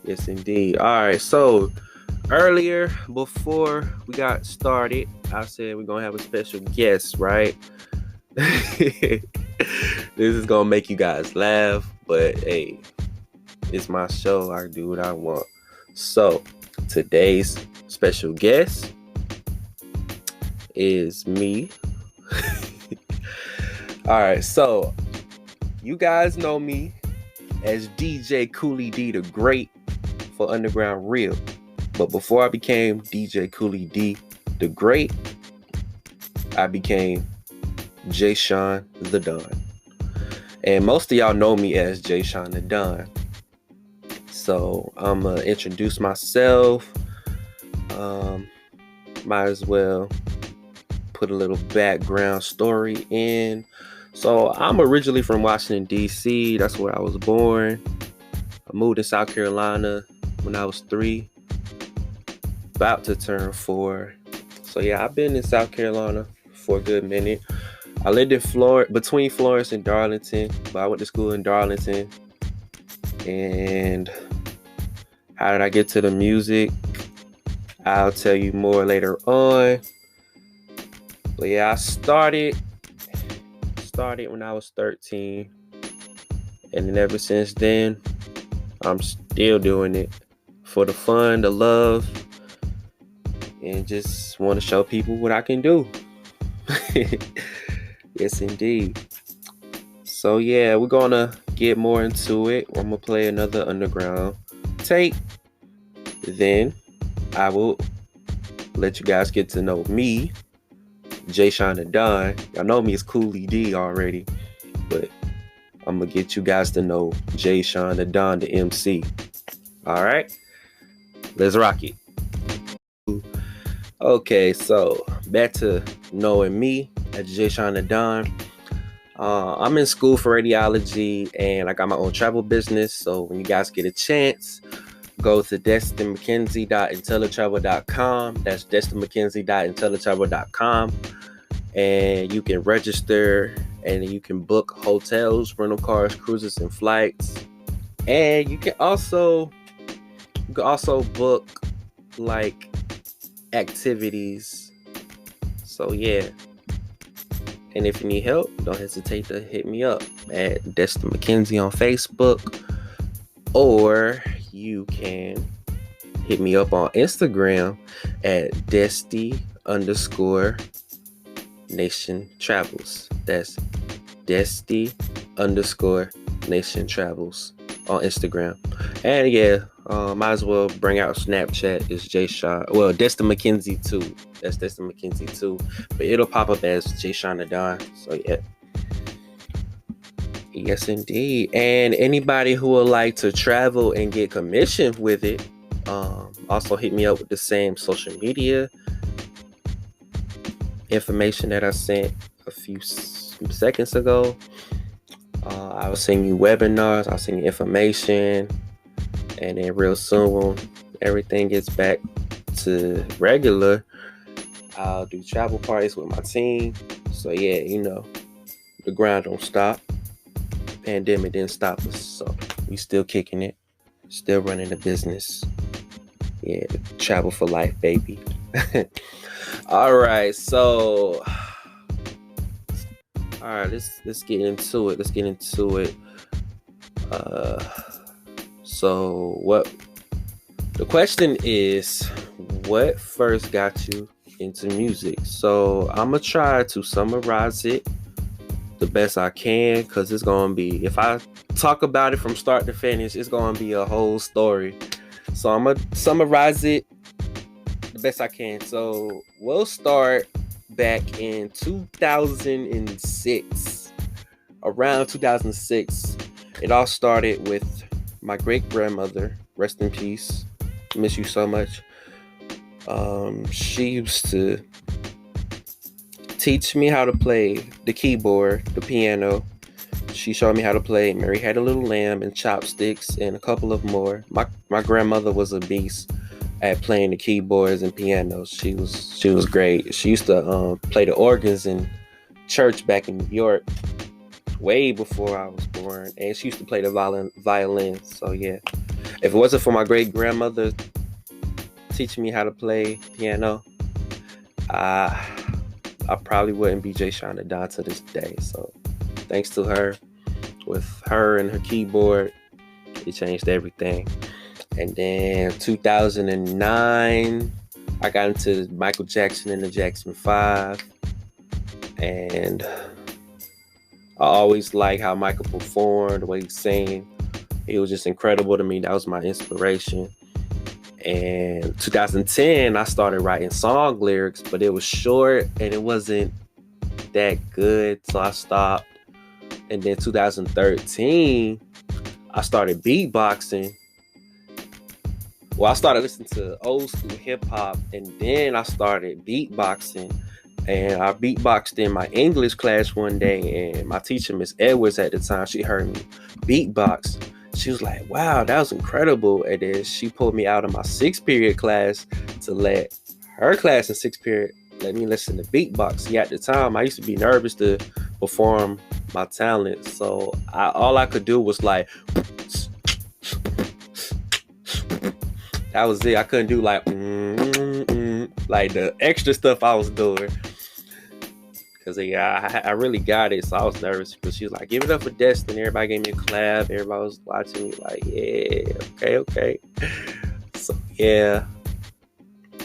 Yes, indeed. All right. So earlier, before we got started, I said we're gonna have a special guest, right? This is gonna make you guys laugh, but hey, it's my show. I do what I want. So today's special guest is me. All right. So you guys know me as DJ Coolie D the Great for Underground Real. But before I became DJ Coolie D the Great, I became Jay Sean the Don. And most of y'all know me as Jay Sean the Don. So I'm going to introduce myself. Might as well put a little background story in. So I'm originally from Washington, D.C. That's where I was born. I moved to South Carolina when I was 3, about to turn 4. So yeah, I've been in South Carolina for a good minute. I lived in between Florence and Darlington, but I went to school in Darlington. And how did I get to the music? I'll tell you more later on. But yeah, I started when I was 13. And then ever since then, I'm still doing it for the fun, the love, and just want to show people what I can do. Yes, indeed. So yeah, we're gonna get more into it. I'm gonna play another underground tape. Then I will let you guys get to know me, Jay Sean the Don. Y'all know me as Coolie D already, but I'm gonna get you guys to know Jay Sean the Don, the MC. All right, let's rock it. Okay, so back to knowing me as Jay Sean the Don. I'm in school for radiology and I got my own travel business. So when you guys get a chance, go to destinmckenzie.intellitravel.com. That's destinmckenzie.intellitravel.com. And you can register and you can book hotels, rental cars, cruises, and flights. And you can also book like activities. So yeah. And if you need help, don't hesitate to hit me up at Destin McKenzie on Facebook. Or you can hit me up on Instagram at Desty_Nation Travels. That's Desty_Nation Travels on Instagram. And yeah, might as well bring out Snapchat. It's Jay Sean. Well, Destin McKenzie too. That's Destin McKenzie too. But it'll pop up as Jay Sean the Don. So yeah. Yes, indeed. And anybody who would like to travel and get commissioned with it, also hit me up with the same social media information that I sent a few seconds ago. I will send you webinars. I'll send you information. And then real soon, when everything gets back to regular, I'll do travel parties with my team. So yeah, the grind don't stop. Pandemic didn't stop us, so we still kicking it, still running the business. Yeah, travel for life, baby. All right, so let's get into it. So what the question is, what first got you into music? So I'm gonna try to summarize it the best I can, because it's gonna be, if I talk about it from start to finish, it's gonna be a whole story. So I'm gonna summarize it the best I can. So we'll start back in 2006. Around 2006, it all started with my great grandmother, rest in peace, miss you so much. She used to teach me how to play the keyboard, the piano. She showed me how to play Mary Had a Little Lamb and Chopsticks and a couple of more. My grandmother was a beast at playing the keyboards and pianos. She was great. She used to play the organs in church back in New York way before I was born, and she used to play the violin. So yeah. If it wasn't for my great grandmother teaching me how to play piano, I probably wouldn't be Jay Sean the Don to this day. So thanks to her, with her and her keyboard, it changed everything. And then 2009, I got into Michael Jackson and the Jackson 5. And I always liked how Michael performed, the way he sang. He was just incredible to me. That was my inspiration. And 2010, I started writing song lyrics, but it was short and it wasn't that good, so I stopped. And then 2013, I started beatboxing. Well, I started listening to old school hip hop, and then I started beatboxing. And I beatboxed in my English class one day, and my teacher, Miss Edwards, at the time, she heard me beatbox. She was like, wow, that was incredible. And then she pulled me out of my 6th period class to let her class in 6th period let me listen to beatbox. See, at the time, I used to be nervous to perform my talent. So all I could do was like, that was it. I couldn't do like the extra stuff I was doing. Because I really got it. So I was nervous because she was like, give it up for Destin. Everybody gave me a clap. Everybody was watching me like, yeah, okay. So, yeah.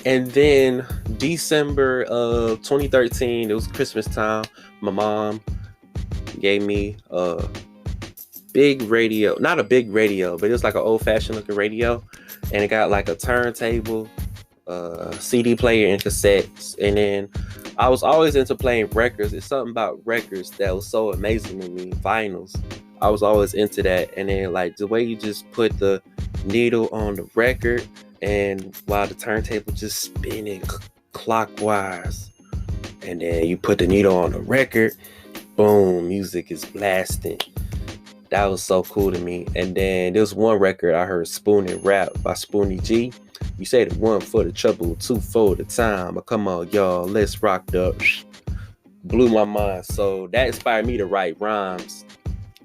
And then December of 2013, it was Christmas time. My mom gave me a big radio. Not a big radio, but it was like an old-fashioned looking radio. And it got like a turntable, CD player, and cassettes. And then I was always into playing records. It's something about records that was so amazing to me. Vinyls. I was always into that. And then like the way you just put the needle on the record and while the turntable just spinning clockwise. And then you put the needle on the record, boom, music is blasting. That was so cool to me. And then there was one record I heard, Spoonin' Rap by Spoonie G. You say the 1 for the trouble, 2 for the time. But come on, y'all, let's rock the... Blew my mind. So that inspired me to write rhymes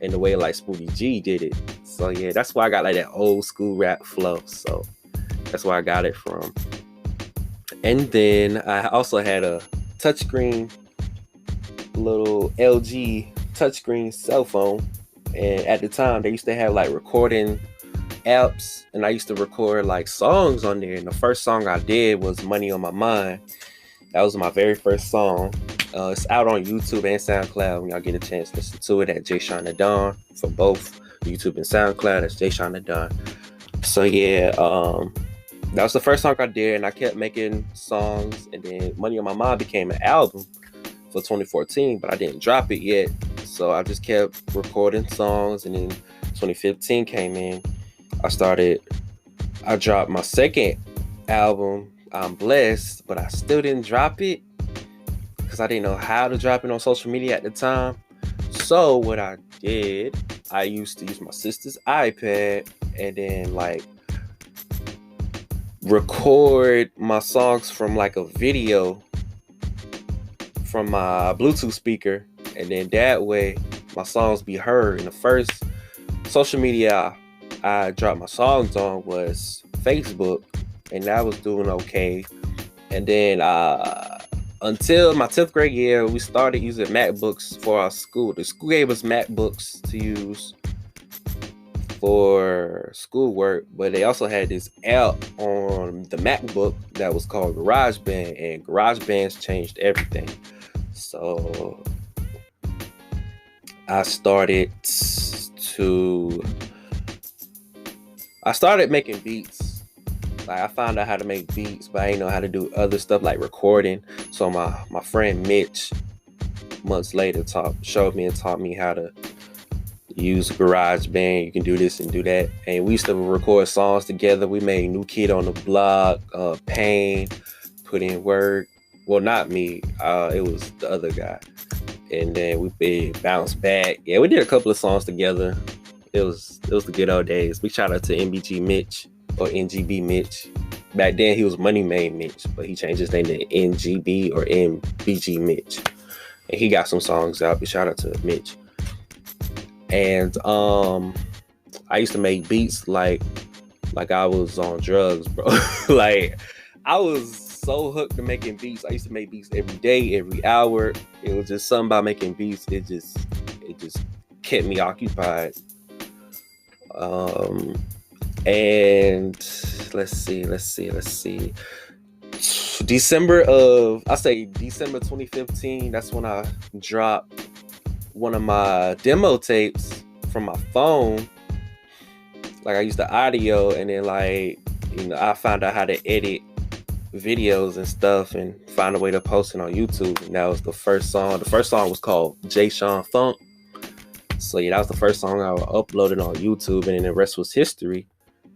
in the way like Spoonie G did it. So yeah, that's why I got like that old school rap flow. So that's where I got it from. And then I also had a touchscreen, little LG touchscreen cell phone. And at the time, they used to have like recording apps, and I used to record like songs on there. And the first song I did was Money on My Mind. That was my very first song. It's out on YouTube and SoundCloud. When y'all get a chance, listen to it at Jay Sean the Don for both YouTube and SoundCloud. That's Jay Sean the Don. So yeah, that was the first song I did, and I kept making songs. And then Money on My Mind became an album for 2014, but I didn't drop it yet. So I just kept recording songs, and then 2015 came in. I dropped my second album, I'm Blessed, but I still didn't drop it because I didn't know how to drop it on social media at the time. So what I did, I used to use my sister's iPad and then like record my songs from like a video from my Bluetooth speaker. And then that way, my songs be heard. And the first social media I dropped my songs on was Facebook, and that was doing okay. And then until my 10th grade year, we started using MacBooks for our school. The school gave us MacBooks to use for schoolwork, but they also had this app on the MacBook that was called GarageBand, and GarageBand's changed everything. So I started making beats. Like I found out how to make beats, but I didn't know how to do other stuff like recording. So my friend Mitch, months later, showed me and taught me how to use GarageBand. You can do this and do that. And we used to record songs together. We made New Kid on the Block, Pain, Put In Work. Well, not me. It was the other guy. And then we bounced back. Yeah, we did a couple of songs together. It was the good old days. Big shout out to MBG Mitch, or NGB Mitch. Back then he was Money Made Mitch, but he changed his name to NGB or MBG Mitch. And he got some songs out. Big shout out to Mitch. And I used to make beats like like I was on drugs, bro. Like I was so hooked to making beats. I used to make beats every day, every hour. It was just something about making beats. It just kept me occupied. Um, and let's see. December 2015. That's when I dropped one of my demo tapes from my phone. Like I used the audio, and then I found out how to edit videos and stuff, and find a way to post it on YouTube. And that was the first song. The first song was called J. Sean Funk. So yeah, that was the first song I uploaded on YouTube, and then the rest was history.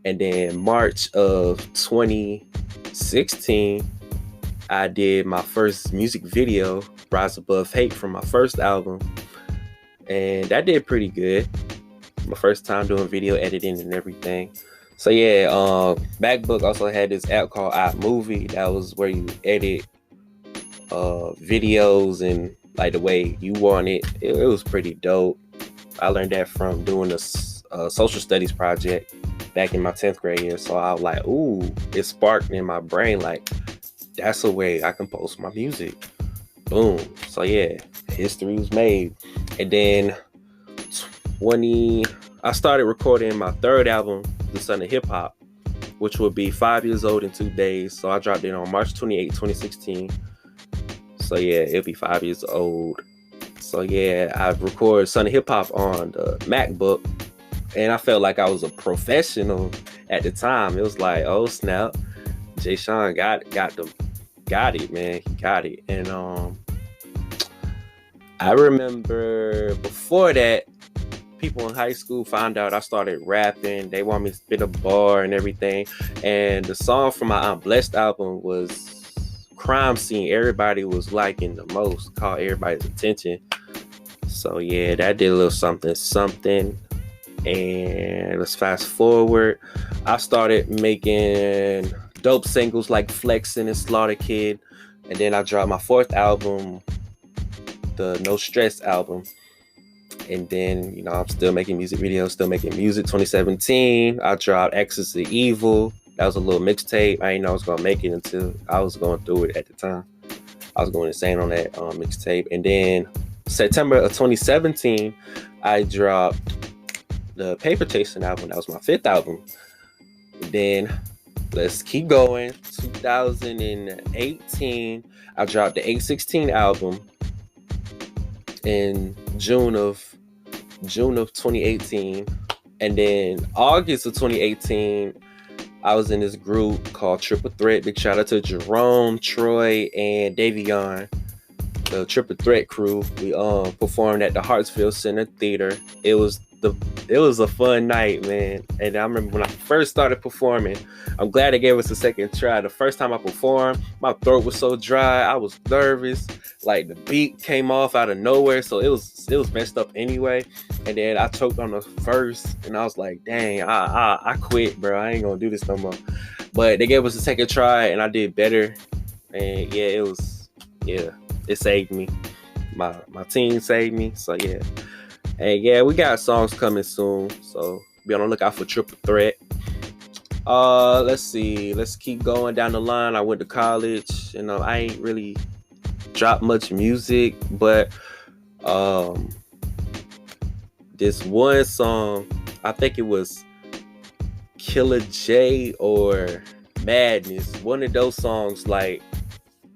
And then March of 2016, I did my first music video, Rise Above Hate, from my first album. And that did pretty good. My first time doing video editing and everything. So yeah, MacBook also had this app called iMovie. That was where you edit videos and like the way you want it. It was pretty dope. I learned that from doing a social studies project back in my 10th grade year. So I was like, ooh, it sparked in my brain like, that's a way I can post my music. Boom. So yeah, history was made. And then I started recording my third album, The Son of Hip Hop, which will be 5 years old in 2 days. So I dropped it on March 28, 2016. So yeah, it'll be 5 years old. So yeah, I recorded Son of Hip Hop on the MacBook, and I felt like I was a professional at the time. It was like, oh snap, Jay Sean got it, man. He got it. And I remember before that, people in high school found out I started rapping. They want me to spit a bar and everything. And the song from my I'm Blessed album was Crime Scene. Everybody was liking the most, caught everybody's attention. So yeah, that did a little something. And let's fast forward. I started making dope singles like Flexin' and Slaughter Kid. And then I dropped my fourth album, the No Stress album. And then, I'm still making music videos, still making music. 2017, I dropped Axis of Evil. That was a little mixtape. I didn't know I was going to make it until I was going through it at the time. I was going insane on that mixtape. And then September of 2017, I dropped the Paper Chasing album. That was my fifth album. And then let's keep going. 2018, I dropped the 816 album in June of 2018. And then August of 2018, I was in this group called Triple Threat. Big shout out to Jerome, Troy, and Davion, the Triple Threat crew. We performed at the Hartsfield Center Theater. It was a fun night, man. And I remember when I first started performing, I'm glad they gave us a second try. The first time I performed, my throat was so dry. I was nervous. Like the beat came off out of nowhere, so it was messed up anyway. And then I choked on the verse, and I was like, dang, I quit, bro. I ain't gonna do this no more. But they gave us a second try, and I did better. And yeah, it saved me. My team saved me. So yeah. And yeah, we got songs coming soon, so be on the lookout for Triple Threat. Let's see. Let's keep going down the line. I went to college, and I ain't really dropped much music, but this one song, I think it was Killer J or Madness. One of those songs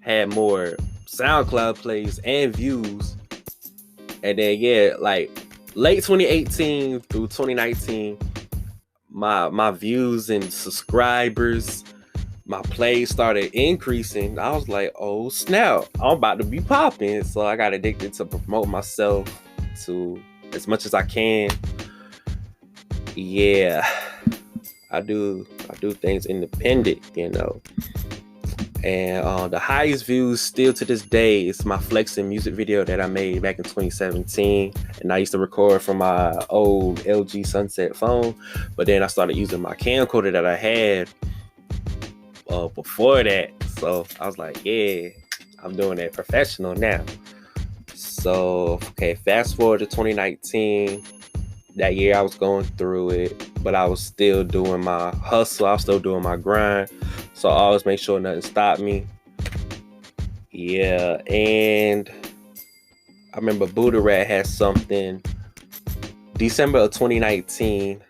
had more SoundCloud plays and views. And then late 2018 through 2019, my views and subscribers, my plays started increasing. I was like, oh snap, I'm about to be popping. So I got addicted to promote myself to as much as I can. Yeah, I do things independent, And the highest views still to this day is my Flexin' music video that I made back in 2017. And I used to record from my old LG Sunset phone. But then I started using my camcorder that I had before that. So I was like, yeah, I'm doing it professional now. So, okay, fast forward to 2019. That year I was going through it, but I was still doing my hustle. I was still doing my grind. So I always make sure nothing stopped me. Yeah, and I remember Buddha Rat had something December of 2019.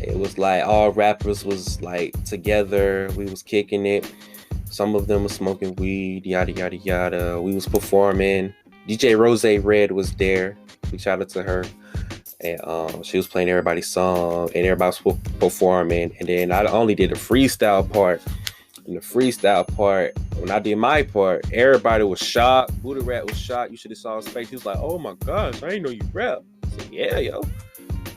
It was like all rappers was like together. We was kicking it. Some of them was smoking weed, yada yada yada. We was performing. DJ Rose Red was there. Big shout out to her. And she was playing everybody's song, and everybody was performing. And then I only did the freestyle part. In the freestyle part, when I did my part, everybody was shocked. Buddha Rat was shocked. You should have saw his face. He was like, "Oh my gosh, I didn't know you rap." I said, "Yeah, yo,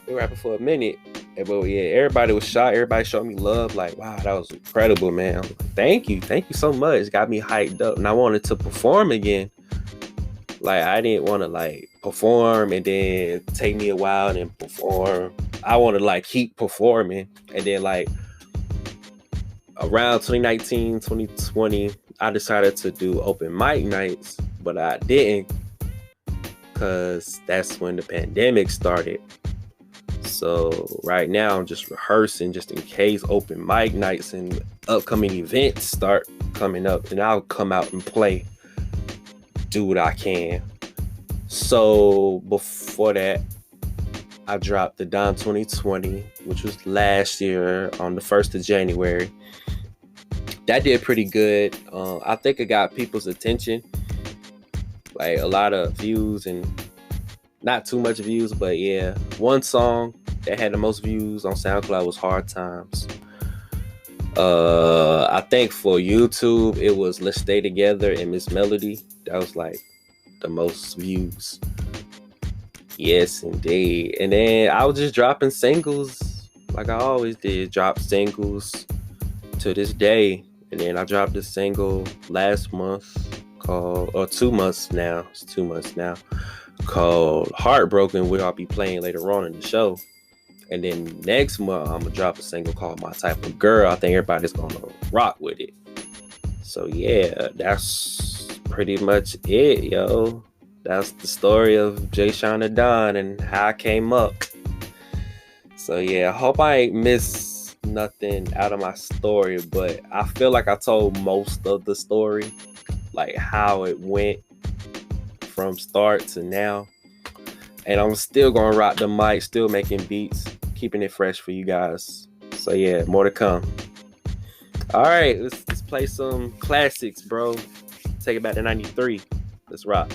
been rapping for a minute." But yeah, everybody was shocked. Everybody showed me love. Like, wow, that was incredible, man. I'm like, thank you so much. Got me hyped up, and I wanted to perform again. Like, I didn't want to like perform and then take me a while and perform. I want to like keep performing, and then like around 2019, 2020, I decided to do open mic nights, but I didn't because that's when the pandemic started. So right now I'm just rehearsing just in case open mic nights and upcoming events start coming up, and I'll come out and play, do what I can. So before that, I dropped the Dom 2020, which was last year on the 1st of January. That did pretty good. I think it got people's attention, like a lot of views, and not too much views, but yeah. One song that had the most views on SoundCloud was Hard Times. I think for YouTube, it was Let's Stay Together and Miss Melody. That was like the most views. Yes, indeed. And then I was just dropping singles like I always did. Drop singles to this day. And then I dropped a single last month called, or 2 months now. It's 2 months now. Called Heartbroken, which I'll be playing later on in the show. And then next month, I'm going to drop a single called My Type of Girl. I think everybody's going to rock with it. So yeah, that's pretty much it, yo. That's the story of Jay Sean the Don and how I came up. So yeah, I hope I ain't missed nothing out of my story, but I feel like I told most of the story, like how it went from start to now. And I'm still gonna rock the mic, still making beats, keeping it fresh for you guys. So yeah, more to come. All right, let's play some classics, bro. Take it back to 93. Let's rock.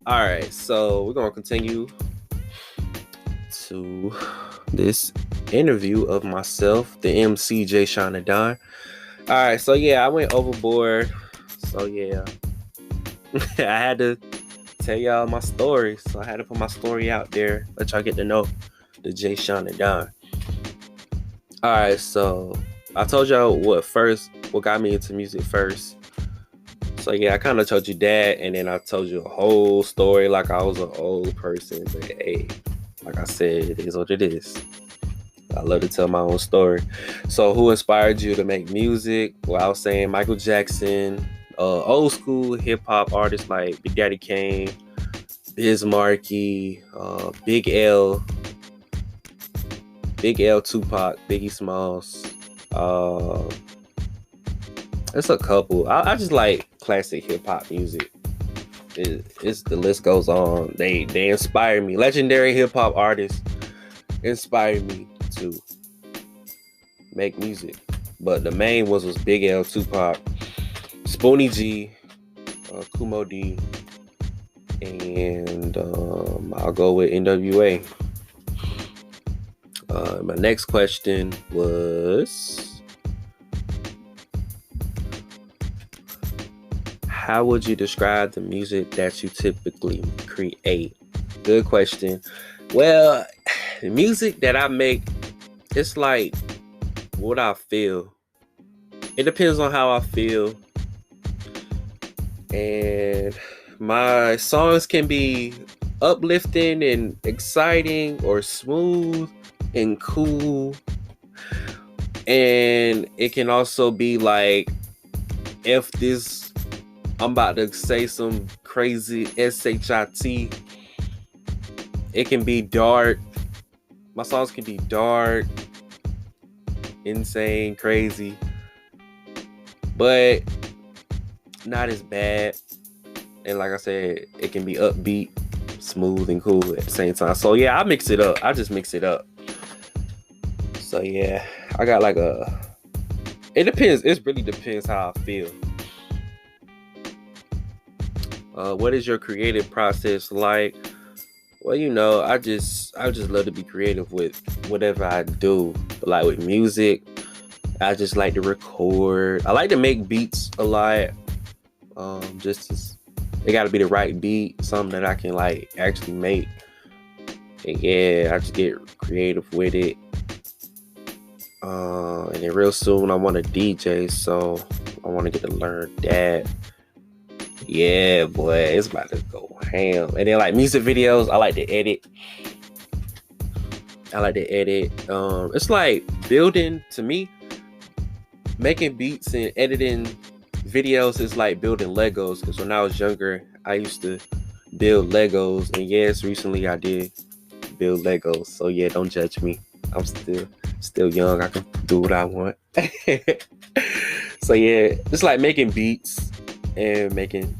All right, so we're gonna continue to this interview of myself, the MC Jay Sean the Don. All right, so yeah, I went overboard. So yeah, I had to tell y'all my story. So I had to put my story out there, let y'all get to know the Jay Sean the Don. All right, so I told y'all what got me into music first. So yeah, I kind of told you that, and then I told you a whole story like I was an old person. But hey, like I said, it is what it is. I love to tell my own story. So who inspired you to make music? Well, I was saying Michael Jackson, old school hip hop artists like Big Daddy Kane, Biz Markie, Big L, Tupac, Biggie Smalls. It's a couple. I just like classic hip hop music. It's the list goes on. They inspire me. Legendary hip hop artists inspired me to make music. But the main was Big L, Tupac, Spoonie G, Kumo D, and I'll go with NWA. My next question was, how would you describe the music that you typically create? Good question. Well, the music that I make, it's like what I feel. It depends on how I feel. And my songs can be uplifting and exciting, or smooth and cool. And it can also be like, if this, I'm about to say some crazy SHIT, it can be dark. My songs can be dark, insane, crazy, but not as bad. And like I said, it can be upbeat, smooth, and cool at the same time. So yeah, I mix it up. I just mix it up. So yeah, I got like it depends. It really depends how I feel. What is your creative process like? Well, I just love to be creative with whatever I do. But like with music, I just like to record. I like to make beats a lot. It got to be the right beat, something that I can like actually make. And yeah, I just get creative with it. And then real soon I want to DJ, so I want to get to learn that. Yeah, boy, it's about to go ham. And then like music videos, I like to edit. It's like building, to me, making beats and editing videos is like building Legos. Because when I was younger, I used to build Legos. And yes, recently I did build Legos. So yeah, don't judge me. I'm still young. I can do what I want. So yeah, it's like making beats and making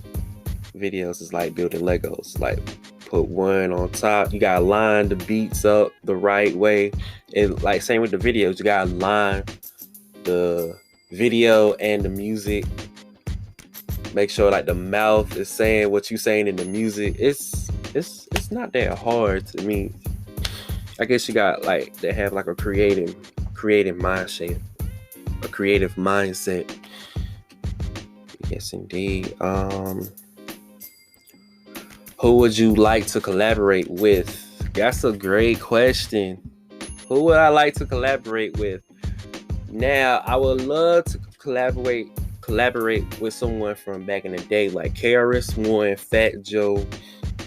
videos is like building Legos. Like put one on top. You gotta line the beats up the right way. And like same with the videos, you gotta line the video and the music. Make sure like the mouth is saying what you saying in the music. It's not that hard to me. I guess you got like to have like a creative mindset. A creative mindset. Yes, indeed. Who would you like to collaborate with? That's a great question. Who would I like to collaborate with? Now, I would love to collaborate with someone from back in the day, like KRS-One, Fat Joe,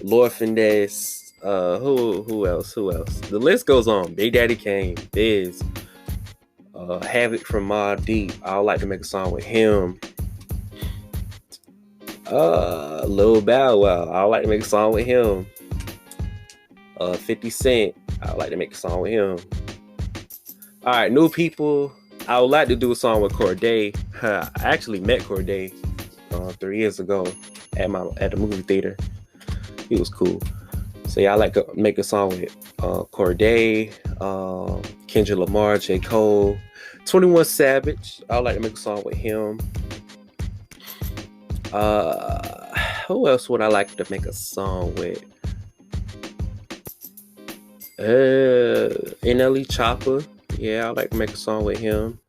Lord Finesse. Who else? The list goes on. Big Daddy Kane, Biz, Havoc from Mobb Deep. I would like to make a song with him. Lil Bow Wow, I would like to make a song with him. 50 Cent, I would like to make a song with him. Alright, new people, I would like to do a song with Corday. I actually met Corday 3 years ago at the movie theater. He was cool. So yeah, I like to make a song with Corday, Kendrick Lamar, J. Cole, 21 Savage. I would like to make a song with him. Who else would I like to make a song with? NLE Chopper. Yeah, I'd like to make a song with him.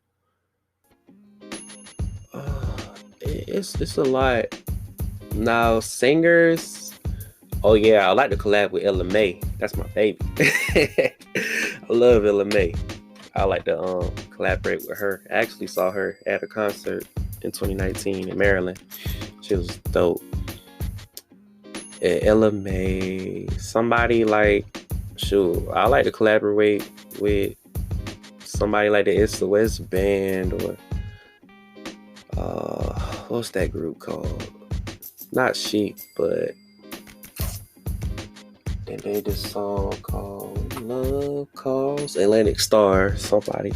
It's a lot. Now, singers. Oh yeah, I like to collab with Ella Mai. That's my baby. I love Ella Mai. I like to collaborate with her. I actually saw her at a concert in 2019 in Maryland. She was dope. Ella Mai. Somebody like, shoot, I like to collaborate with somebody like the It's the West Band, or what's that group called? Not Sheep, but they made this song called Love Calls. Atlantic Star, somebody.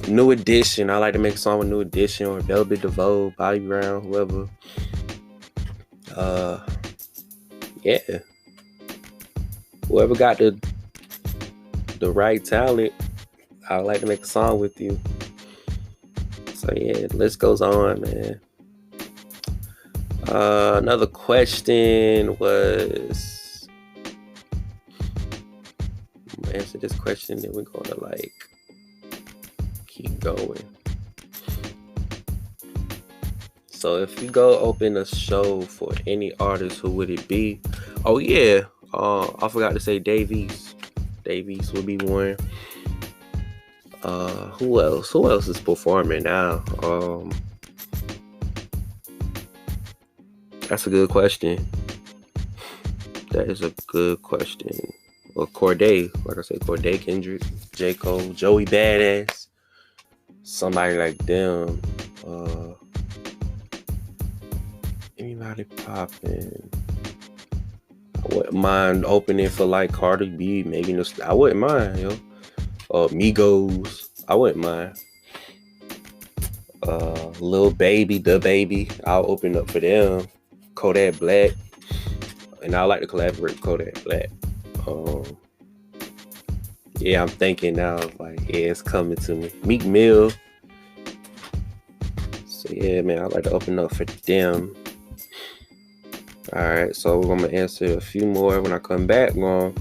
New Edition. I like to make a song with New Edition or Velvet DeVoe, Bobby Brown, whoever. Yeah. Whoever got the right talent, I would like to make a song with you. So yeah, the list goes on, man. Another question was, I'm gonna answer this question, then we're gonna like keep going. So if you go open a show for any artist, who would it be? Oh yeah, I forgot to say Dave East. Dave East would be one. Who else? Who else is performing now? That's a good question. That is a good question. Well, Corday, like I said, Corday, Kendrick, J. Cole, Joey Badass, somebody like them. Anybody popping? I wouldn't mind opening for like Cardi B, maybe I wouldn't mind, Migos, I wouldn't mind. Lil Baby, The Baby, I'll open up for them. Kodak Black, and I like to collaborate with Kodak Black. Yeah, I'm thinking now, like, yeah, it's coming to me. Meek Mill. So yeah, man, I like to open up for them. All right, so we're gonna answer a few more when I come back. We're gonna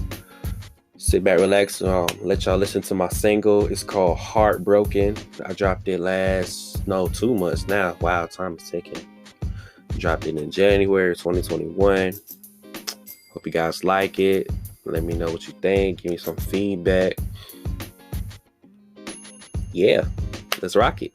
sit back, relax, let y'all listen to my single. It's called Heartbroken. I dropped it 2 months now. Wow, time is ticking. Dropped it in January 2021. Hope you guys like it. Let me know what you think. Give me some feedback. Yeah, let's rock it.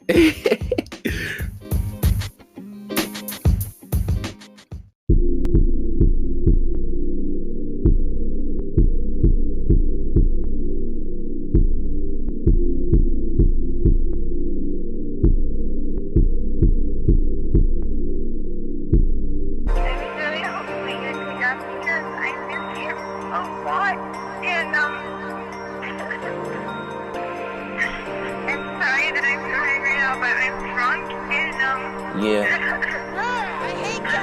Yeah.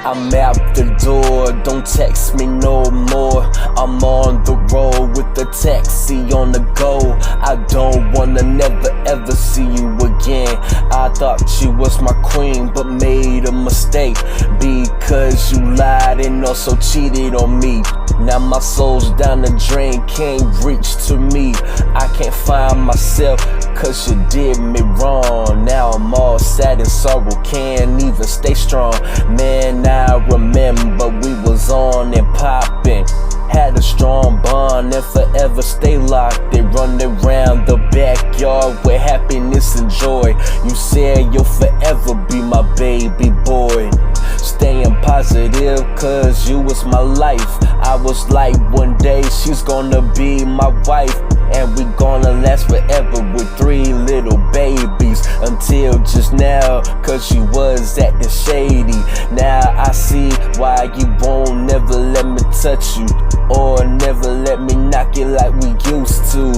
I'm out the door, don't text me no more. I'm on the road with the taxi on the go. I don't wanna never ever see you again. I thought you was my queen, but made a mistake, because you lied and also cheated on me. Now my soul's down the drain, can't reach to me. I can't find myself, cause you did me wrong. Now I'm all sad and sorrow, can't even stay strong. Man, I remember we was on and poppin', had a strong bond and forever stay locked and run around the backyard with happiness and joy. You said you'll forever be my baby boy. Staying positive, cause you was my life. I was like, one day she's gonna be my wife, and we gonna last forever with 3 little babies. Until just now, cause she was acting shady. Now I see why you won't never let me touch you, or never let me knock it like we used to.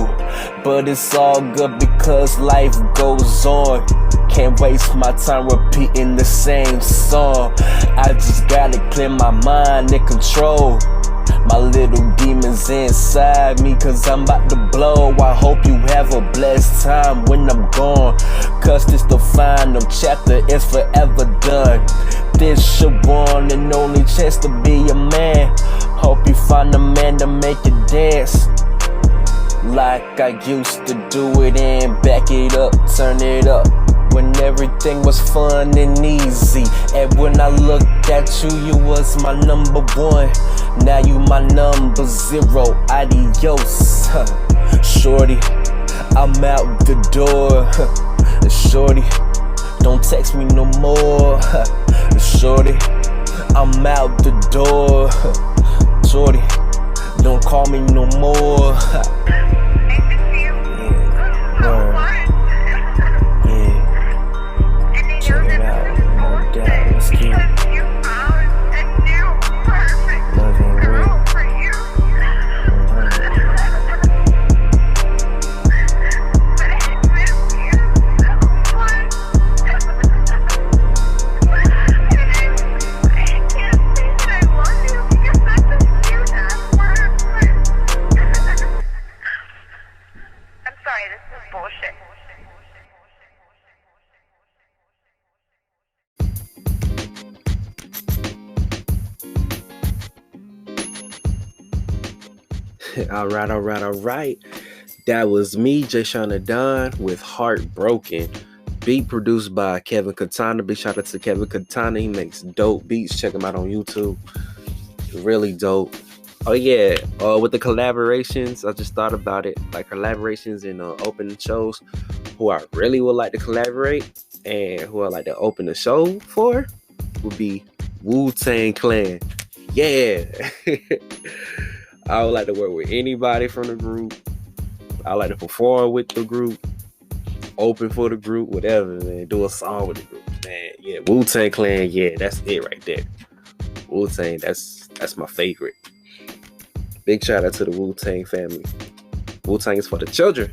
But it's all good because life goes on. Can't waste my time repeating the same song. I just gotta clear my mind and control my little demons inside me, cause I'm about to blow. I hope you have a blessed time when I'm gone, cause this the final chapter, it's forever done. This your one and only chance to be a man. Hope you find a man to make you dance like I used to do it, and back it up, turn it up, when everything was fun and easy. And when I looked at you, you was my number 1. Now you my number 0. Adios, shorty, I'm out the door. Shorty, don't text me no more. Shorty, I'm out the door. Shorty, don't call me no more. All right. That was me, Jay Shauna Don, with Heartbroken. Beat produced by Kevin Katana. Big shout out to Kevin Katana. He makes dope beats. Check him out on YouTube. Really dope. Oh yeah, with the collaborations, I just thought about it. Like collaborations in opening shows, who I really would like to collaborate and who I like to open the show for would be Wu-Tang Clan. Yeah. I would like to work with anybody from the group. I like to perform with the group, open for the group, whatever, man. Do a song with the group, man. Yeah, Wu-Tang Clan, yeah, that's it right there. Wu-Tang, that's my favorite. Big shout out to the Wu-Tang family. Wu-Tang is for the children.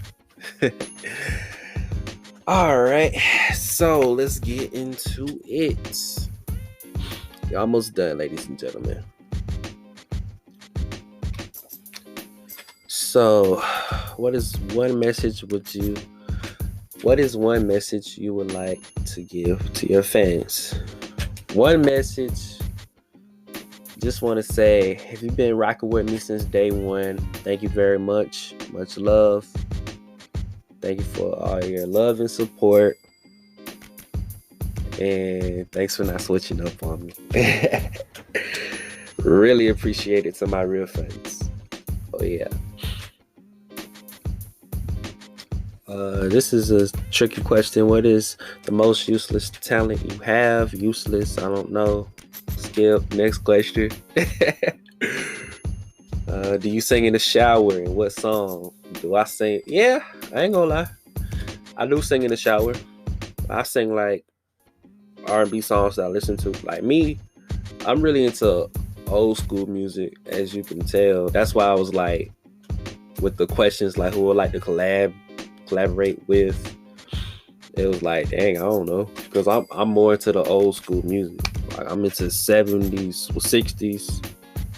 All right, so let's get into it. You're almost done, ladies and gentlemen. So, what is one message you would like to give to your fans? One message. Just want to say, if you've been rocking with me since day one, thank you very much. Much love. Thank you for all your love and support. And thanks for not switching up on me. Really appreciate it to my real fans. Oh, yeah. This is a tricky question. What is the most useless talent you have? Useless, I don't know. Skip. Next question. Do you sing in the shower? And what song? Do I sing? Yeah, I ain't gonna lie. I do sing in the shower. I sing like R&B songs that I listen to. Like me, I'm really into old school music, as you can tell. That's why I was like, with the questions like who would like to collaborate with, it was like, dang, I don't know, because I'm more into the old school music. Like I'm into 70s or 60s,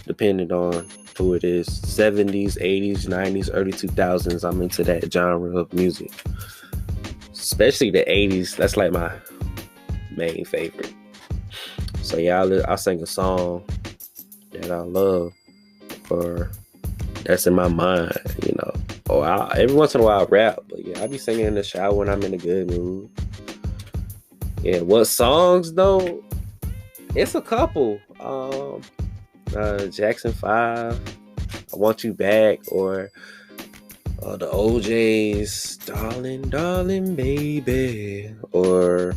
depending on who it is. 70s, 80s, 90s, early 2000s. I'm into that genre of music, especially the 80s. That's like my main favorite. So yeah, I'll sing a song that I love or that's in my mind, you know. Or every once in a while I rap, but yeah, I be singing in the shower when I'm in a good mood. Yeah, what songs though? It's a couple. Jackson 5, I Want You Back, or the OJ's Darling, Darling Baby, or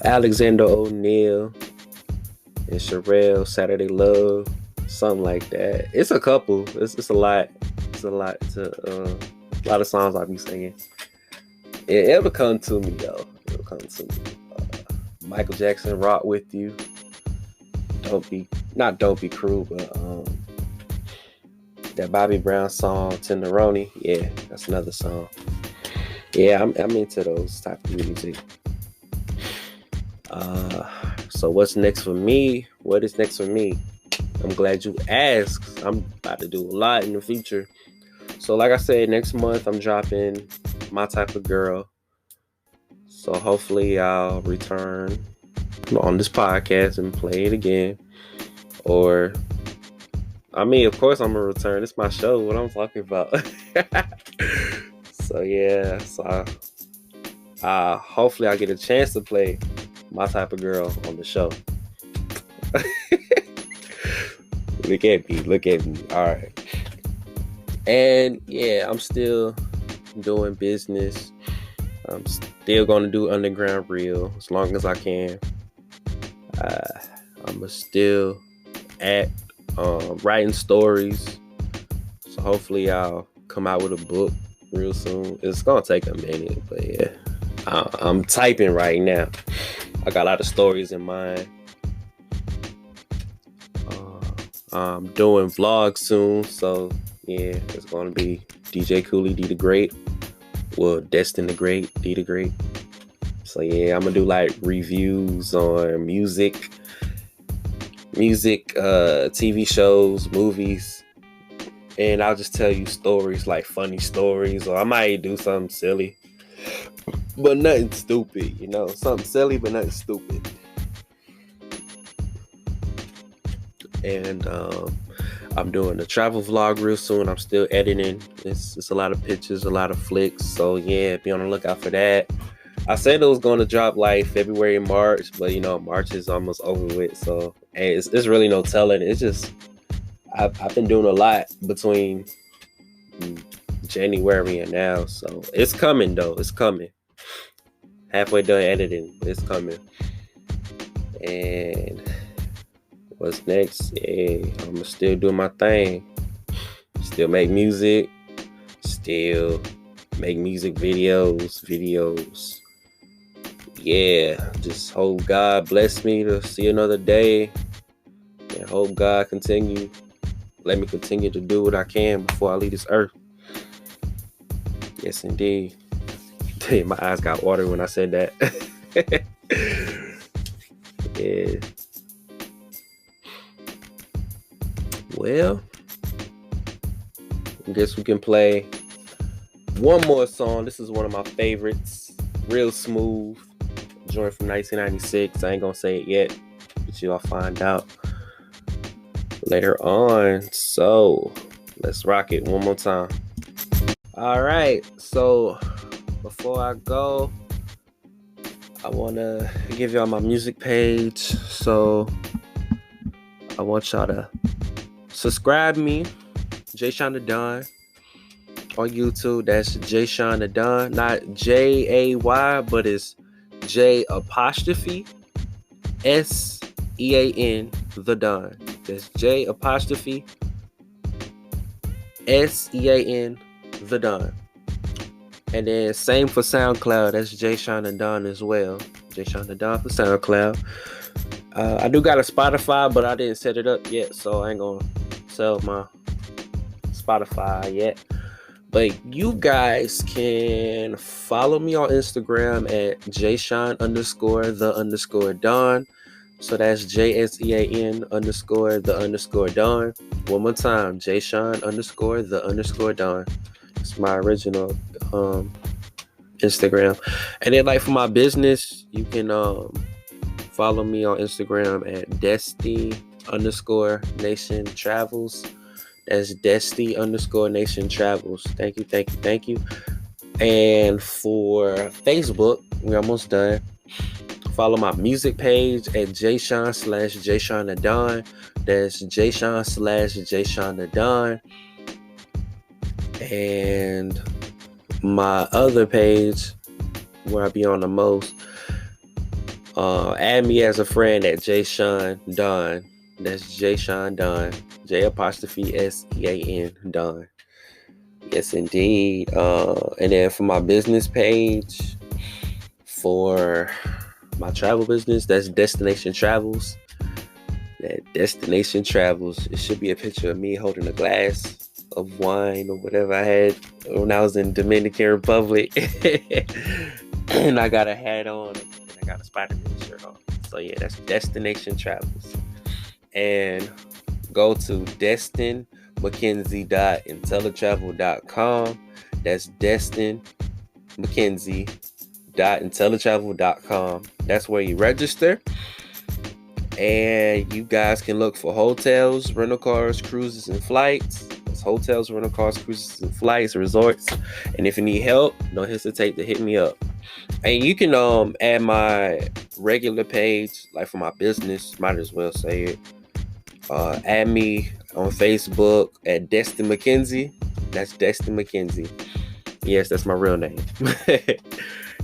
Alexander O'Neal and Sherelle, Saturday Love, something like that. It's a couple. It's a lot. It's a lot of songs I'll be singing. It'll come to me though. It'll come to me. Michael Jackson, Rock With You. Don't Be Cruel, but that Bobby Brown song, Tenderoni. Yeah, that's another song. Yeah, I'm into those type of music. So what's next for me? What is next for me? I'm glad you asked. I'm about to do a lot in the future. So like I said, next month I'm dropping My Type of Girl. So hopefully I'll return on this podcast and play it again. Or, I mean, of course I'm going to return. It's my show, what I'm talking about. So yeah, so hopefully I get a chance to play My Type of Girl on the show. Look at me. All right. And yeah, I'm still doing business. I'm still going to do Underground Real as long as I can. I'm still writing stories. So hopefully I'll come out with a book real soon. It's going to take a minute, but yeah. I'm typing right now. I got a lot of stories in mind. I'm doing vlogs soon, so yeah, it's gonna be DJ Cooley, D the Great. Well, Destin the Great, D the Great. So yeah, I'm gonna do like reviews on music, TV shows, movies, and I'll just tell you stories, like funny stories, or I might do something silly, but nothing stupid, you know, something silly but nothing stupid. And I'm doing a travel vlog real soon. I'm still editing. It's a lot of pictures, a lot of flicks. So yeah, be on the lookout for that. I said it was going to drop like February, March, but you know, March is almost over with. So hey, it's really no telling. It's just I've been doing a lot between January and now. So it's coming though. It's coming. Halfway done editing, but it's coming. And what's next? Yeah, I'm still doing my thing. Still make music. Still make music videos. Yeah, just hope God bless me to see another day And hope God let me continue to do what I can before I leave this earth. Yes, indeed. My eyes got water when I said that. Yeah. Well, I guess we can play one more song. This is one of my favorites. Real smooth. Joint from 1996. I ain't gonna say it yet, but you'll find out later on. So let's rock it one more time. All right. So before I go, I want to give y'all my music page. So I want y'all to subscribe me, Jay Sean the Don, on YouTube. That's Jay Sean the Don, not Jay, but it's J apostrophe SEAN the Don. That's J apostrophe SEAN the Don. And then same for SoundCloud. That's Jay Sean the Don as well. Jay Sean the Don for SoundCloud. I do got a Spotify, but I didn't set it up yet, so I ain't gonna sell my Spotify yet. But you guys can follow me on Instagram at JSean_the_Don. So that's JSEAN_the_Don. One more time, JSean_the_Don. It's my original Instagram. And then like for my business, you can follow me on Instagram at Desty_Nation Travels. That's Desty_Nation Travels. Thank you. And for Facebook, we're almost done. Follow my music page at JSean/JSean the Don. That's JSean/JSean the Don. And my other page, where I be on the most, add me as a friend at JSean Don. That's JSean Don. J apostrophe SEAN Don. Yes, indeed. And then for my business page, for my travel business, that's Destination Travels. That Destination Travels. It should be a picture of me holding a glass of wine or whatever I had when I was in Dominican Republic. And I got a hat on and I got a Spider-Man shirt on. So yeah, that's Destination Travels. And go to DestinMcKenzie.intellitravel.com. That's DestinMcKenzie.intellitravel.com. That's where you register. And you guys can look for hotels, rental cars, cruises, and flights. It's hotels, rental cars, cruises, and flights, resorts. And if you need help, don't hesitate to hit me up. And you can add my regular page, like for my business, might as well say it. Add me on Facebook at Destin McKenzie. That's Destin McKenzie. Yes, that's my real name.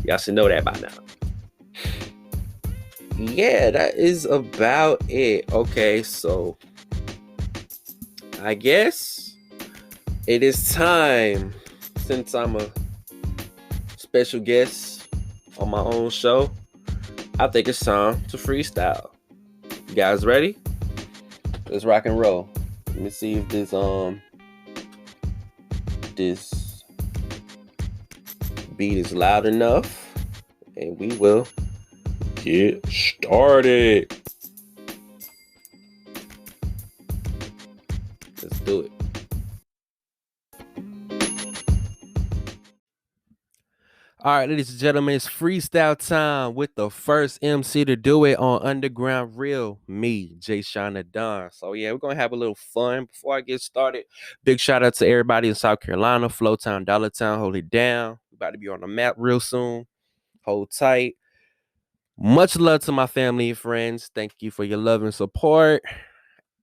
Y'all should know that by now. Yeah, that is about it. Okay, so I guess it is time, since I'm a special guest on my own show, I think it's time to freestyle. You guys ready? Let's rock and roll. Let me see if this beat is loud enough, and we will get started. Let's do it. All right, ladies and gentlemen, it's freestyle time with the first MC to do it on Underground Real, me, Jay Sean the Don. So yeah, we're gonna have a little fun. Before I get started, big shout out to everybody in South Carolina, Flowtown, Dollartown, hold it down. We're about to be on the map real soon. Hold tight. Much love to my family and friends. Thank you for your love and support.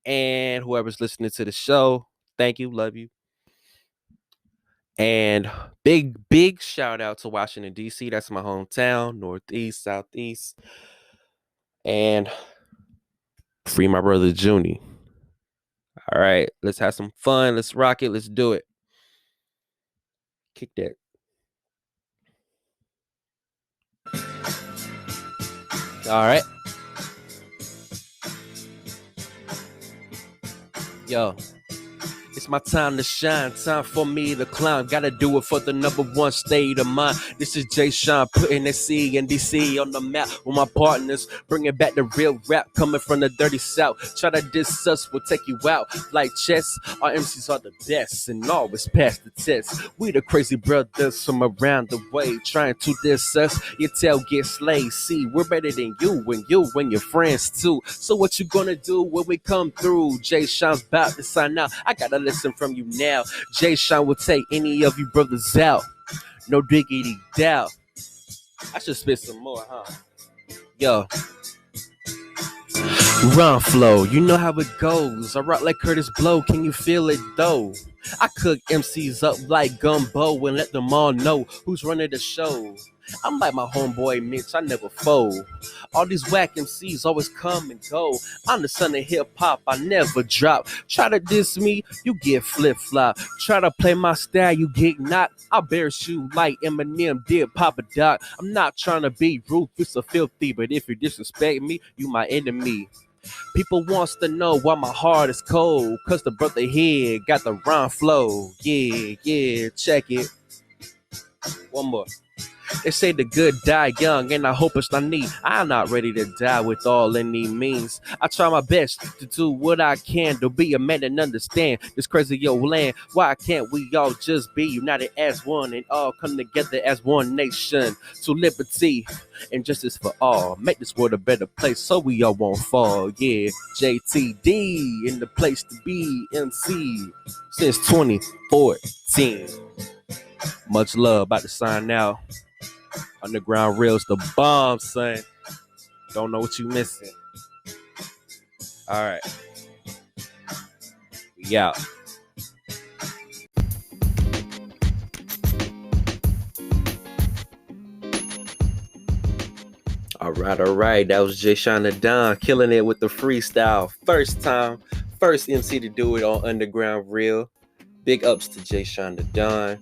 And whoever's listening to the show, thank you, love you. And big shout out to Washington, D.C. That's my hometown, Northeast, Southeast. And free my brother, Junie. All right, let's have some fun. Let's rock it. Let's do it. Kick that. All right. Yo, it's my time to shine, time for me to climb. Gotta do it for the number one state of mind. This is Jay Sean putting SC and DC on the map with my partners, bringing back the real rap coming from the dirty south. Try to diss us, we'll take you out like chess. Our MCs are the best and always pass the test. We the crazy brothers from around the way, trying to diss us. Your tail get slayed. See, we're better than you and your friends too. So what you gonna do when we come through? Jay Sean's about to sign out. I gotta listen from you now. Jay Sean will take any of you brothers out. No diggity doubt. I should spit some more, huh? Yo. Run flow, you know how it goes. I rock like Curtis Blow, can you feel it though? I cook MCs up like gumbo and let them all know who's running the show. I'm like my homeboy Mitch, I never fold. All these whack MCs always come and go. I'm the son of hip hop, I never drop. Try to diss me, you get flip flop. Try to play my style, you get knocked. I'll embarrass you like Eminem did Papa Doc. I'm not trying to be ruthless or filthy, but if you disrespect me, you my enemy. People wants to know why my heart is cold, cause the brother here got the rhyme flow. Yeah, check it. One more. They say the good die young, and I hope it's not me. I'm not ready to die with all any means. I try my best to do what I can to be a man and understand this crazy old land. Why can't we all just be united as one and all come together as one nation? To liberty and justice for all. Make this world a better place so we all won't fall. Yeah, JTD in the place to be, MC since 2014. Much love, about to sign out. Underground Real's the bomb, son. Don't know what you missing. All right. We out. All right. That was Jay Sean the Don killing it with the freestyle. First time, first MC to do it on Underground Real. Big ups to Jay Sean the Don.